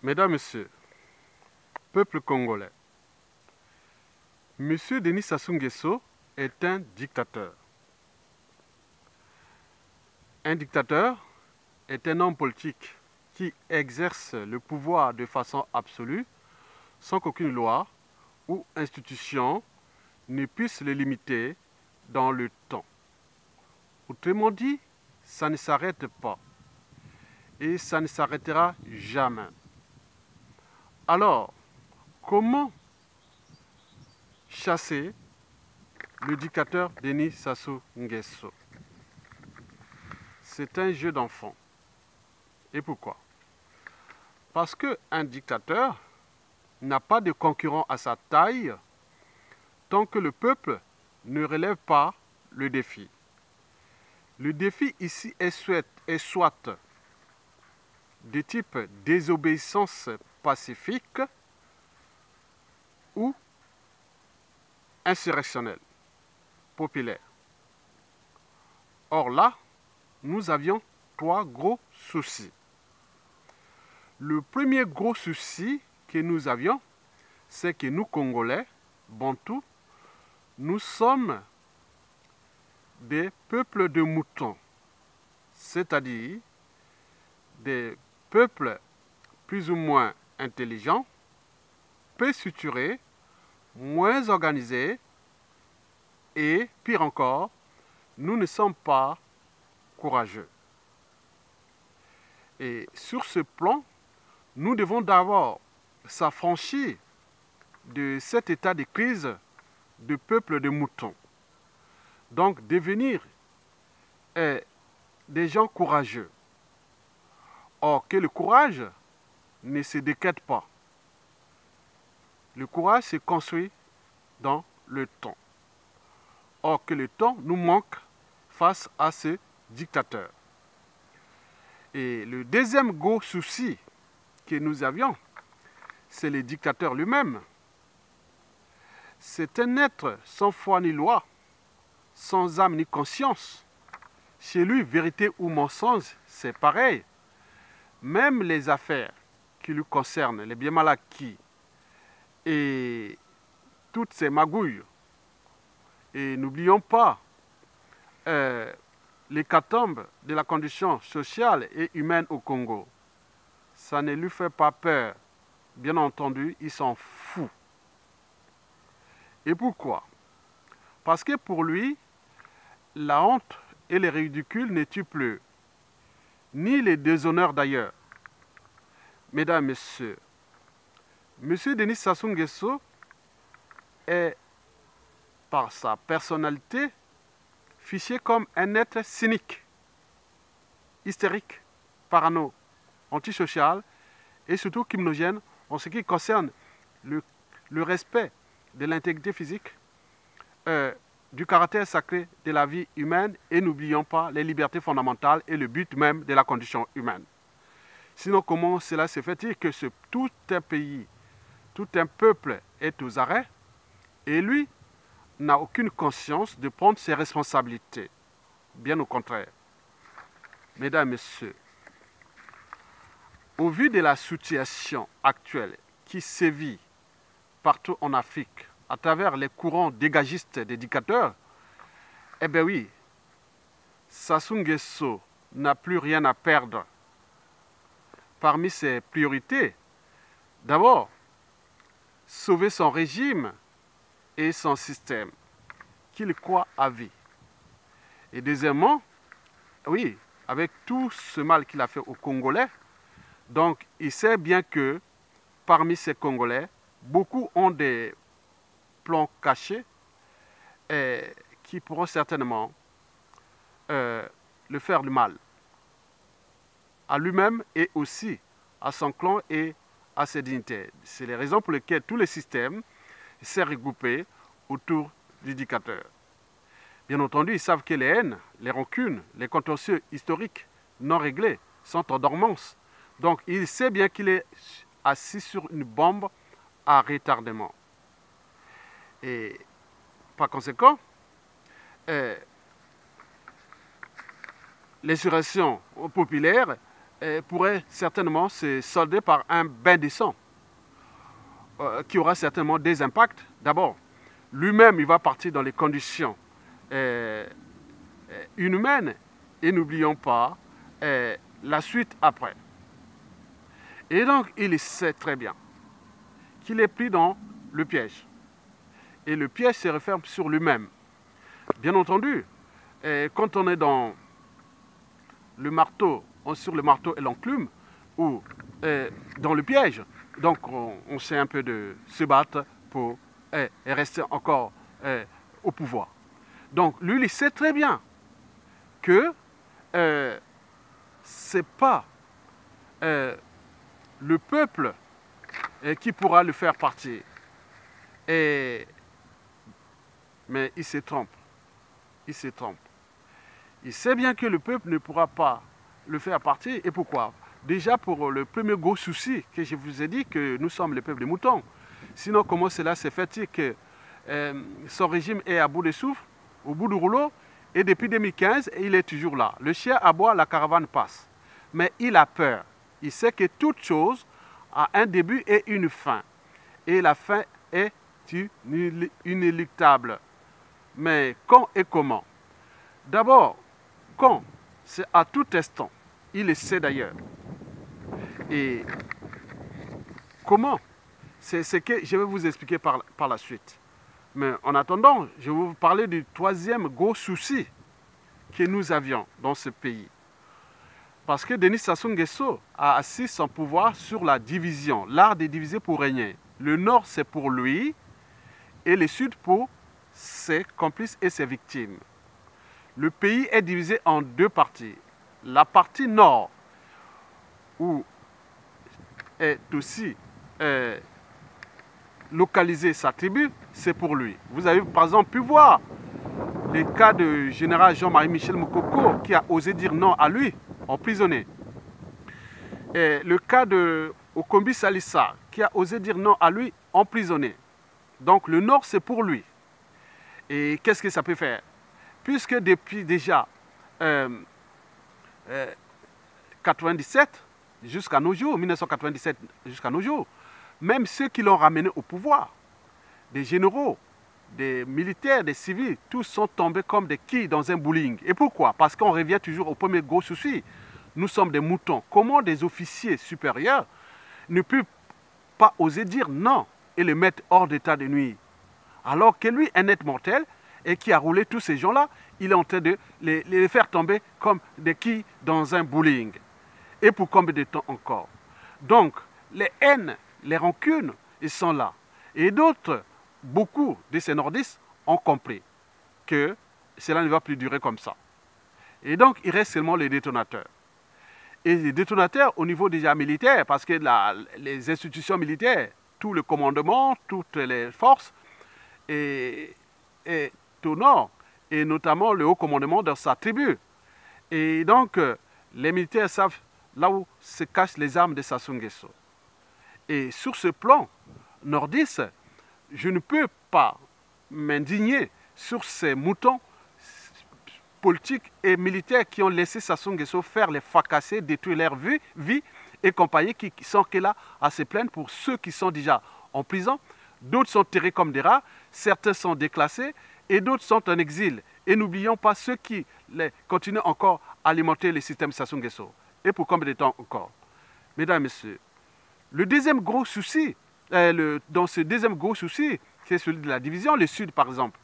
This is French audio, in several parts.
Mesdames, Messieurs, peuple congolais, Monsieur Denis Sassou Nguesso est un dictateur. Un dictateur est un homme politique qui exerce le pouvoir de façon absolue sans qu'aucune loi ou institution ne puisse le limiter dans le temps. Autrement dit, ça ne s'arrête pas et ça ne s'arrêtera jamais. Alors, comment chasser le dictateur Denis Sassou Nguesso? C'est un jeu d'enfant. Et pourquoi? Parce qu'un dictateur n'a pas de concurrent à sa taille tant que le peuple ne relève pas le défi. Le défi ici est soit de type désobéissance pacifique ou insurrectionnel, populaire. Or là, nous avions trois gros soucis. Le premier gros souci que nous avions, c'est que nous, Congolais, Bantous, nous sommes des peuples de moutons, c'est-à-dire des peuples plus ou moins intelligents, peu structurés, moins organisés et, pire encore, nous ne sommes pas courageux. Et sur ce plan, nous devons d'abord s'affranchir de cet état de crise de peuple de moutons. Donc devenir des gens courageux. Or que le courage ne se décrète pas. Le courage se construit dans le temps. Or que le temps nous manque face à ce dictateur. Et le deuxième gros souci que nous avions, c'est le dictateur lui-même. C'est un être sans foi ni loi, sans âme ni conscience. Chez lui, vérité ou mensonge, c'est pareil. Même les affaires qui lui concernent, les biens mal acquis et toutes ces magouilles. Et n'oublions pas l'hécatombe de la condition sociale et humaine au Congo. Ça ne lui fait pas peur. Bien entendu, il s'en fout. Et pourquoi? Parce que pour lui, la honte et le ridicule ne tuent plus, ni les déshonneurs d'ailleurs. Mesdames, Messieurs, M. Denis Sassou Nguesso est, par sa personnalité, fiché comme un être cynique, hystérique, parano, antisocial et surtout criminogène en ce qui concerne le respect de l'intégrité physique, du caractère sacré de la vie humaine et n'oublions pas les libertés fondamentales et le but même de la condition humaine. Sinon, comment cela se fait-il que tout un pays, tout un peuple est aux arrêts et lui n'a aucune conscience de prendre ses responsabilités? Bien au contraire. Mesdames, Messieurs, au vu de la situation actuelle qui sévit partout en Afrique, à travers les courants dégagistes des dictateurs, eh bien oui, Sassou Nguesso n'a plus rien à perdre. Parmi ses priorités, d'abord, sauver son régime et son système, qu'il croit à vie. Et deuxièmement, oui, avec tout ce mal qu'il a fait aux Congolais, donc il sait bien que parmi ces Congolais, beaucoup ont des plans cachés qui pourront certainement le faire du mal à lui-même et aussi à son clan et à ses dignitaires. C'est les raisons pour lesquelles tout le système s'est regroupé autour du dictateur. Bien entendu, ils savent que les haines, les rancunes, les contentieux historiques non réglés sont en dormance. Donc, il sait bien qu'il est assis sur une bombe à retardement. Et par conséquent, l'insurrection populaire pourrait certainement se solder par un bain de sang qui aura certainement des impacts. D'abord, lui-même, il va partir dans les conditions inhumaines et n'oublions pas la suite après. Et donc, il sait très bien qu'il est pris dans le piège. Et le piège se referme sur lui-même. Bien entendu, quand on est dans le marteau, sur le marteau et l'enclume, ou dans le piège, donc on sait un peu de se battre pour rester encore au pouvoir. Donc lui, il sait très bien que ce n'est pas le peuple qui pourra le faire partir. Mais il se trompe. Il se trompe. Il sait bien que le peuple ne pourra pas le faire partir. Et pourquoi? Déjà pour le premier gros souci que je vous ai dit, que nous sommes le peuple des moutons. Sinon, comment cela se fait-il que son régime est à bout de souffle, au bout du rouleau, et depuis 2015, il est toujours là. Le chien aboie, la caravane passe. Mais il a peur. Il sait que toute chose a un début et une fin. Et la fin est inéluctable. Mais quand et comment? D'abord, quand, c'est à tout instant. Il le sait d'ailleurs. Et comment? C'est ce que je vais vous expliquer par la suite. Mais en attendant, je vais vous parler du troisième gros souci que nous avions dans ce pays. Parce que Denis Sassou Nguesso a assis son pouvoir sur la division, l'art de diviser pour régner. Le nord, c'est pour lui, et le sud pour ses complices et ses victimes. Le pays est divisé en deux parties. La partie nord, où est aussi localisée sa tribu, c'est pour lui. Vous avez par exemple pu voir le cas du général Jean-Marie Michel Moukoko qui a osé dire non à lui, emprisonné. Et le cas de Okombi Salissa qui a osé dire non à lui, emprisonné. Donc le nord, c'est pour lui. Et qu'est-ce que ça peut faire? Puisque depuis déjà 97 jusqu'à nos jours, 1997 jusqu'à nos jours, même ceux qui l'ont ramené au pouvoir, des généraux, des militaires, des civils, tous sont tombés comme des quilles dans un bowling. Et pourquoi? Parce qu'on revient toujours au premier gros souci. Nous sommes des moutons. Comment des officiers supérieurs ne peuvent pas oser dire non et le mettre hors d'état de nuire? Alors que lui, un être mortel, et qui a roulé tous ces gens-là, il est en train de les faire tomber comme des quilles dans un bowling. Et pour combien de temps encore? Donc, les haines, les rancunes, ils sont là. Et d'autres, beaucoup de ces nordistes ont compris que cela ne va plus durer comme ça. Et donc, il reste seulement les détonateurs. Et les détonateurs au niveau déjà militaire, parce que les institutions militaires, tout le commandement, toutes les forces, et au nord, et notamment le haut commandement dans sa tribu. Et donc, les militaires savent là où se cachent les armes de Sassou Nguesso. Et sur ce plan nordiste, je ne peux pas m'indigner sur ces moutons politiques et militaires qui ont laissé Sassou Nguesso faire les fracasser, détruire leur vie et compagnie, qui sont là à se plaindre pour ceux qui sont déjà en prison. D'autres sont terrés comme des rats, certains sont déclassés et d'autres sont en exil. Et n'oublions pas ceux qui continuent encore à alimenter le système Sassou Nguesso. Et pour combien de temps encore? Mesdames et messieurs, le deuxième gros souci, dans ce deuxième gros souci, c'est celui de la division, le sud par exemple.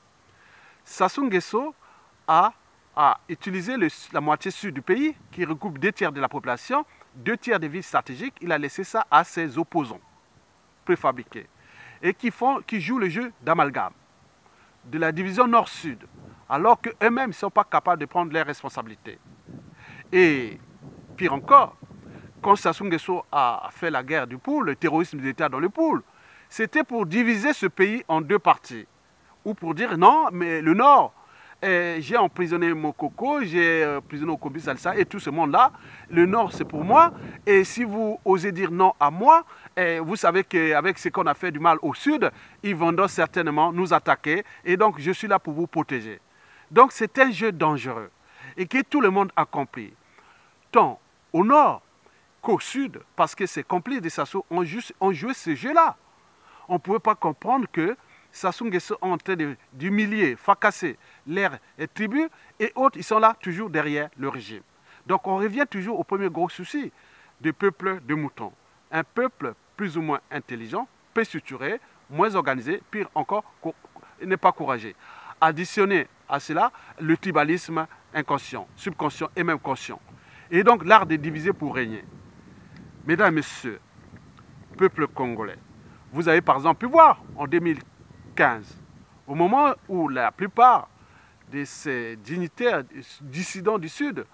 Sassou Nguesso a utilisé la moitié sud du pays, qui recoupe 2 tiers de la population, 2 tiers des villes stratégiques. Il a laissé ça à ses opposants préfabriqués et qui jouent le jeu d'amalgame, de la division nord-sud, alors qu'eux-mêmes ne sont pas capables de prendre leurs responsabilités. Et pire encore, quand Sassou Nguesso a fait la guerre du Poul, le terrorisme d'État dans le Poul, c'était pour diviser ce pays en deux parties. Ou pour dire non, mais le Nord, j'ai emprisonné Mokoko, j'ai emprisonné Okombi Salsa et tout ce monde-là. Le Nord, c'est pour moi. Et si vous osez dire non à moi, vous savez qu'avec ce qu'on a fait du mal au Sud, ils vont donc certainement nous attaquer. Et donc, je suis là pour vous protéger. Donc, c'est un jeu dangereux et que tout le monde a compris. Tant au Nord, qu'au sud, parce que ces complices de Sassou ont joué ce jeu-là. On ne pouvait pas comprendre que Sassou Nguesso est en train d'humilier, fracasser leurs tribus, et autres, ils sont là toujours derrière le régime. Donc on revient toujours au premier gros souci du peuple de moutons. Un peuple plus ou moins intelligent, peu structuré, moins organisé, pire encore, n'est pas courageux. Additionner à cela le tribalisme inconscient, subconscient et même conscient. Et donc l'art de diviser pour régner. Mesdames et messieurs, peuple congolais, vous avez par exemple pu voir en 2015, au moment où la plupart de ces dignitaires dissidents du Sud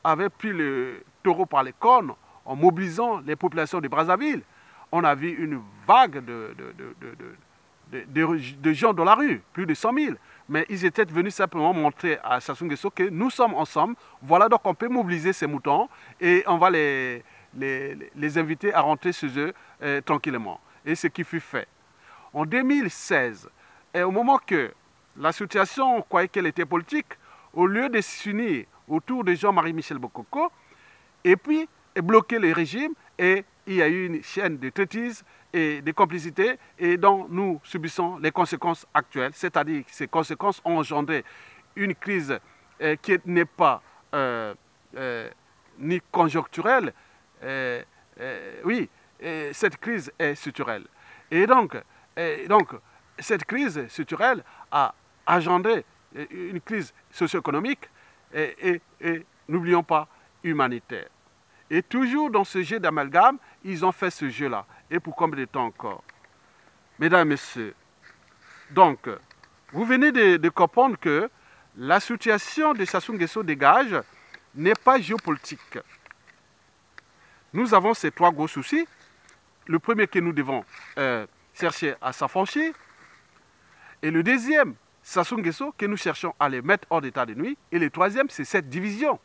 avaient pris le taureau par les cornes en mobilisant les populations de Brazzaville, on a vu une vague de gens dans la rue, plus de 100 000. Mais ils étaient venus simplement montrer à Sassou Nguesso que nous sommes ensemble. Voilà, donc on peut mobiliser ces moutons et on va les inviter à rentrer chez eux tranquillement. Et ce qui fut fait. En 2016, et au moment que la situation croyait qu'elle était politique, au lieu de s'unir autour de Jean-Marie Michel Bokoko, et puis bloquer le régime, et il y a eu une chaîne de traîtrise et de complicité, et dont nous subissons les conséquences actuelles, c'est-à-dire que ces conséquences ont engendré une crise qui n'est pas ni conjoncturelle, oui, cette crise est structurelle. Et donc cette crise structurelle a engendré une crise socio-économique et n'oublions pas, humanitaire. Et toujours dans ce jeu d'amalgame, ils ont fait ce jeu-là. Et pour combien de temps encore? Mesdames et messieurs, donc, vous venez de comprendre que la situation de Sassou Nguesso dégage n'est pas géopolitique. Nous avons ces trois gros soucis. Le premier que nous devons chercher à s'affranchir. Et le deuxième, Sassou Nguesso, que nous cherchons à les mettre hors d'état de nuit. Et le troisième, c'est cette division.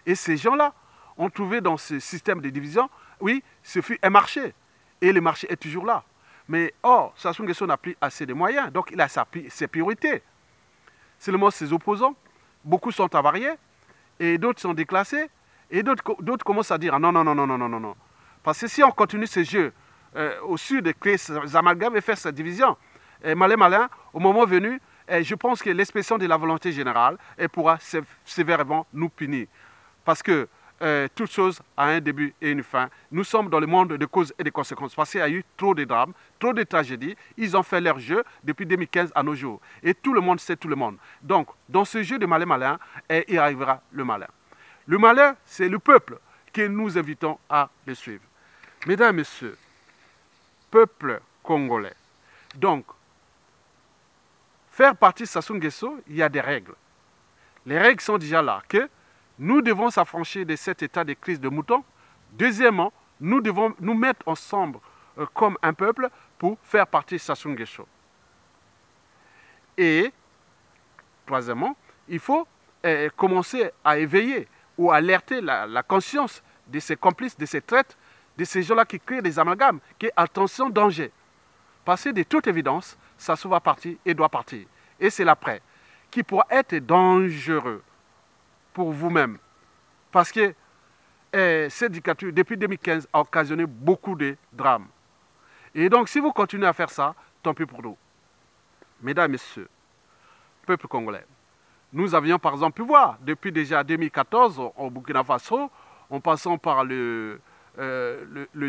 Et ces gens-là ont trouvé dans ce système de division, oui, ce fut un marché. Et le marché est toujours là. Mais or, Sassou Nguesso n'a plus assez de moyens, donc il a ses priorités. Seulement ses opposants, beaucoup sont avariés, et d'autres sont déclassés, et d'autres commencent à dire, ah, non, non, non, non, non, non, non, non. Parce que si on continue ce jeu au sud, de créer ces amalgames et faire cette division, malin, au moment venu, je pense que l'expression de la volonté générale pourra sévèrement nous punir. Parce que toute chose a un début et une fin. Nous sommes dans le monde de causes et de conséquences. Parce qu'il y a eu trop de drames, trop de tragédies. Ils ont fait leur jeu depuis 2015 à nos jours. Et tout le monde sait tout le monde. Donc, dans ce jeu de malin, il arrivera le malin. Le malin, c'est le peuple que nous invitons à le suivre. Mesdames et messieurs, peuple congolais. Donc, faire partie de Sassou Nguesso, il y a des règles. Les règles sont déjà là. Que nous devons s'affranchir de cet état de crise de moutons. Deuxièmement, nous devons nous mettre ensemble comme un peuple pour faire partie de Sassou Nguesso. Et, troisièmement, il faut commencer à éveiller ou à alerter la conscience de ces complices, de ces traîtres, de ces gens-là qui créent des amalgames, qui attention, danger. Parce que de toute évidence, Sassou va partir et doit partir. Et c'est l'après qui pourra être dangereux pour vous-même. Parce que cette dictature, depuis 2015, a occasionné beaucoup de drames. Et donc, si vous continuez à faire ça, tant pis pour nous. Mesdames et messieurs, peuple congolais, nous avions par exemple pu voir, depuis déjà 2014, au Burkina Faso, en passant par le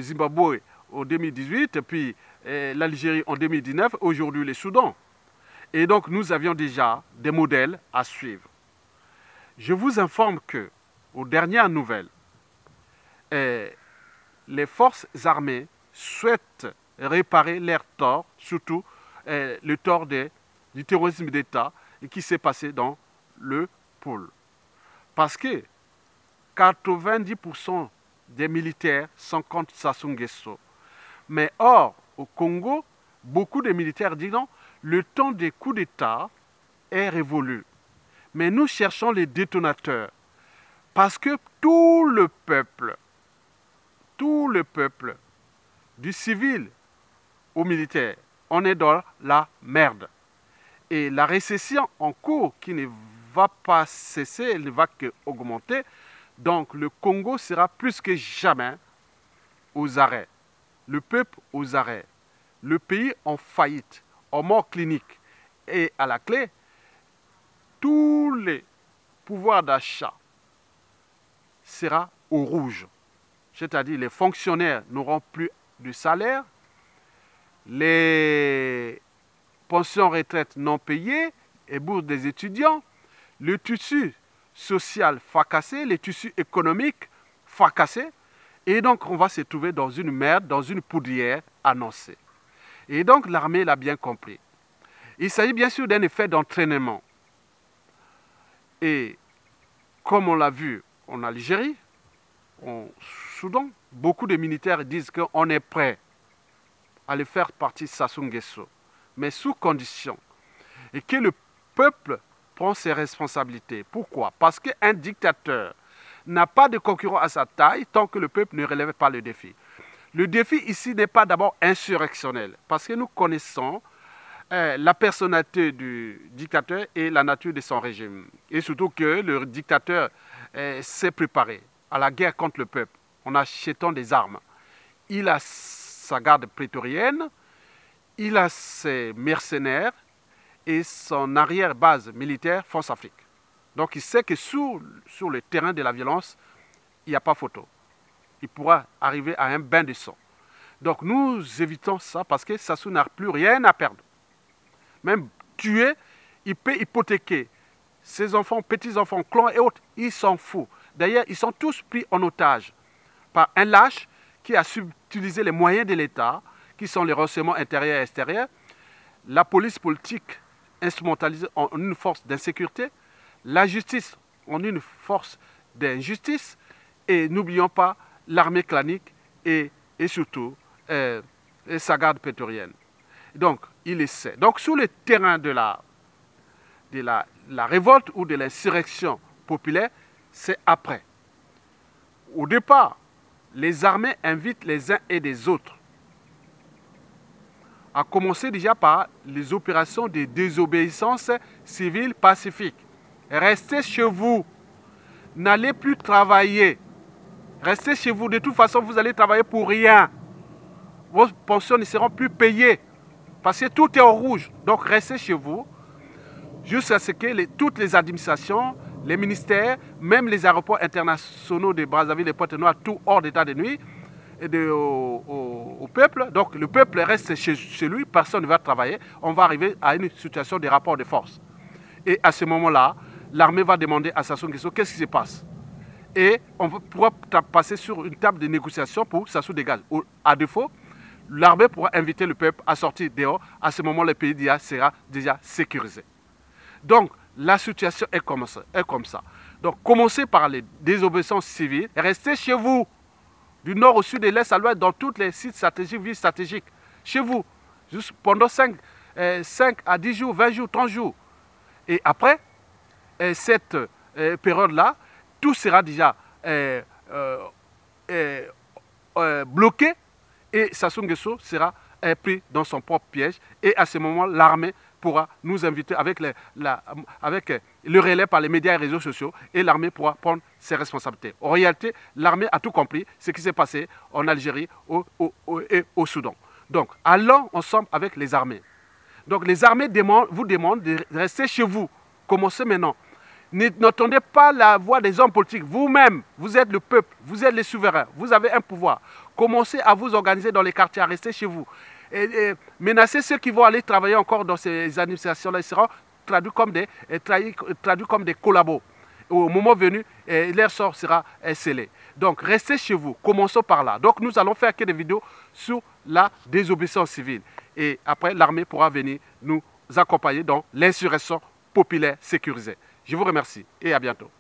Zimbabwe en 2018, puis l'Algérie en 2019, aujourd'hui le Soudan. Et donc, nous avions déjà des modèles à suivre. Je vous informe que, aux dernières nouvelles, les forces armées souhaitent réparer leurs torts, surtout le tort du terrorisme d'État qui s'est passé dans le pôle. Parce que 90% des militaires sont contre Sassou Nguesso. Mais or, au Congo, beaucoup de militaires disent non, le temps des coups d'État est révolu. Mais nous cherchons les détonateurs. Parce que tout le peuple, du civil au militaire, on est dans la merde. Et la récession en cours qui ne va pas cesser, elle ne va qu'augmenter, Donc le Congo sera plus que jamais aux arrêts. Le peuple aux arrêts. Le pays en faillite, en mort clinique. Et à la clé, tous les pouvoirs d'achat sera au rouge. C'est-à-dire les fonctionnaires n'auront plus de salaire, les pensions retraite non payées et bourses des étudiants, le tissu social fracassé, le tissu économique fracassé. Et donc, on va se trouver dans une merde, dans une poudrière annoncée. Et donc, l'armée l'a bien compris. Il s'agit bien sûr d'un effet d'entraînement. Et comme on l'a vu en Algérie, au Soudan, beaucoup de militaires disent qu'on est prêt à le faire partie Sassou Nguesso, mais sous condition. Et que le peuple prend ses responsabilités. Pourquoi? Parce qu'un dictateur n'a pas de concurrent à sa taille tant que le peuple ne relève pas le défi. Le défi ici n'est pas d'abord insurrectionnel, parce que nous connaissons la personnalité du dictateur et la nature de son régime. Et surtout que le dictateur s'est préparé à la guerre contre le peuple en achetant des armes. Il a sa garde prétorienne, il a ses mercenaires et son arrière-base militaire France-Afrique. Donc il sait que sur le terrain de la violence, il n'y a pas photo. Il pourra arriver à un bain de sang. Donc nous évitons ça parce que Sassou n'a plus rien à perdre. Même tuer, il peut hypothéquer ses enfants, petits-enfants, clans et autres, il s'en fout. D'ailleurs, ils sont tous pris en otage par un lâche qui a subutilisé les moyens de l'État, qui sont les renseignements intérieurs et extérieurs, la police politique instrumentalisée en une force d'insécurité, la justice en une force d'injustice, et n'oublions pas l'armée clanique et surtout sa garde prétorienne. Donc, il essaie. Donc, sur le terrain de la révolte ou de l'insurrection populaire, c'est après. Au départ, les armées invitent les uns et les autres, à commencer déjà par les opérations de désobéissance civile pacifique. Restez chez vous, n'allez plus travailler. Restez chez vous, de toute façon vous allez travailler pour rien. Vos pensions ne seront plus payées, parce que tout est en rouge. Donc restez chez vous, jusqu'à ce que toutes les administrations, les ministères, même les aéroports internationaux de Brazzaville et Pointe-Noire, tout hors d'état de nuit, au peuple. Donc le peuple reste chez lui, personne ne va travailler. On va arriver à une situation de rapport de force. Et à ce moment-là, l'armée va demander à Sassou Nguesso qu'est-ce qui se passe. Et on pourra passer sur une table de négociation pour Sassou dégage. À défaut, l'armée pourra inviter le peuple à sortir dehors. À ce moment, le pays sera déjà sécurisé. Donc, la situation est comme ça. Donc, commencez par les désobéissances civiles. Restez chez vous, du nord au sud, de l'est à l'ouest, dans tous les sites stratégiques, villes stratégiques. Chez vous, juste pendant 5 à 10 jours, 20 jours, 30 jours. Et après, cette période-là, tout sera déjà bloqué et Sassou Nguesso sera pris dans son propre piège. Et à ce moment, l'armée pourra nous inviter avec le relais par les médias et réseaux sociaux et l'armée pourra prendre ses responsabilités. En réalité, l'armée a tout compris ce qui s'est passé en Algérie et au Soudan. Donc, allons ensemble avec les armées. Donc, les armées vous demandent de rester chez vous. Commencez maintenant. N'entendez pas la voix des hommes politiques. Vous-même, vous êtes le peuple, vous êtes les souverains, vous avez un pouvoir. Commencez à vous organiser dans les quartiers, à rester chez vous. Et menacez ceux qui vont aller travailler encore dans ces administrations-là. Ils seront traduits comme des collabos. Au moment venu, leur sort sera scellé. Donc, restez chez vous. Commençons par là. Donc, nous allons faire que des vidéos sur la désobéissance civile. Et après, l'armée pourra venir nous accompagner dans l'insurrection populaire sécurisée. Je vous remercie et à bientôt.